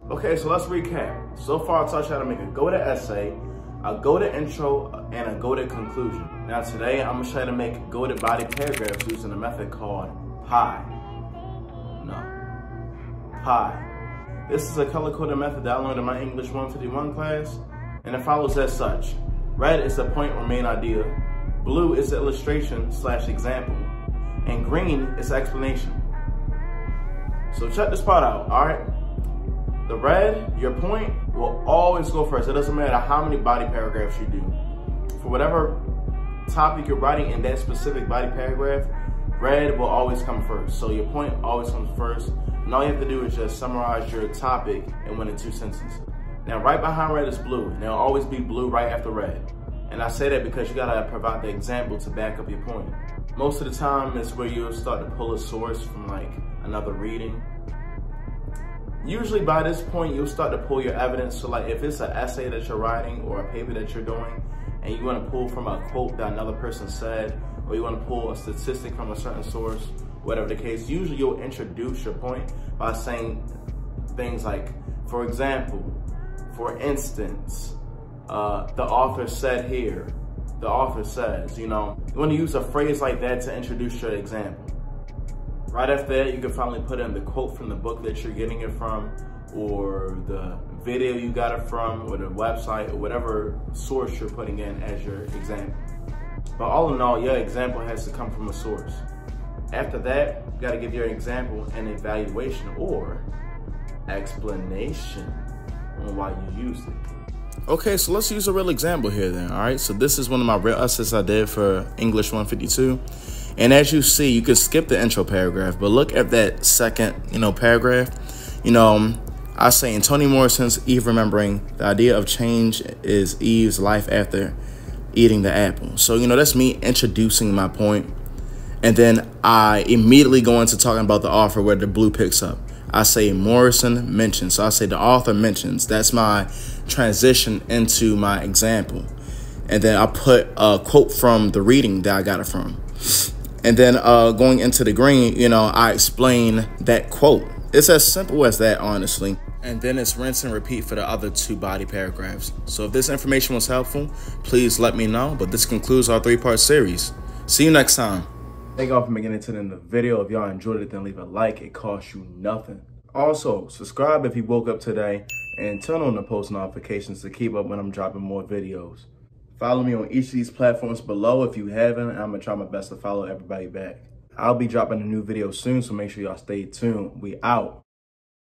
Okay, so let's recap. So far, I taught you how to make a go-to essay, a go-to intro, and a go-to conclusion. Now today, I'm gonna show you how to make go-to body paragraphs using a method called PI. This is a color-coded method that I learned in my English 151 class, and it follows as such. Red is the point or main idea, blue is the illustration / example, and green is the explanation. So check this part out, all right? The red, your point, will always go first. It doesn't matter how many body paragraphs you do. For whatever topic you're writing in that specific body paragraph, red will always come first. So your point always comes first. And all you have to do is just summarize your topic in 1 or 2 sentences. Now, right behind red is blue, and there'll always be blue right after red. And I say that because you gotta provide the example to back up your point. Most of the time, it's where you'll start to pull a source from like another reading. Usually by this point, you'll start to pull your evidence. So like if it's an essay that you're writing or a paper that you're doing, and you wanna pull from a quote that another person said, or you wanna pull a statistic from a certain source, whatever the case, usually you'll introduce your point by saying things like, for example, for instance, the author said here, the author says, you know, you want to use a phrase like that to introduce your example. Right after that, you can finally put in the quote from the book that you're getting it from, or the video you got it from, or the website, or whatever source you're putting in as your example. But all in all, your example has to come from a source. After that, you got to give your example an evaluation or explanation on why you used it. Okay, so let's use a real example here then, all right? So this is one of my real essays I did for English 152. And as you see, you can skip the intro paragraph, but look at that second, paragraph. I say in Toni Morrison's Eve Remembering, the idea of change is Eve's life after eating the apple. So, that's me introducing my point. And then I immediately go into talking about the author where the blue picks up. I say Morrison mentions. So I say the author mentions. That's my transition into my example. And then I put a quote from the reading that I got it from. And then going into the green, I explain that quote. It's as simple as that, honestly. And then it's rinse and repeat for the other 2 body paragraphs. So if this information was helpful, please let me know. But this concludes our 3-part series. See you next time. Thank y'all for making it to the end of the video. If y'all enjoyed it, then leave a like. It costs you nothing. Also, subscribe if you woke up today and turn on the post notifications to keep up when I'm dropping more videos. Follow me on each of these platforms below if you haven't, and I'm gonna try my best to follow everybody back. I'll be dropping a new video soon, so make sure y'all stay tuned. We out.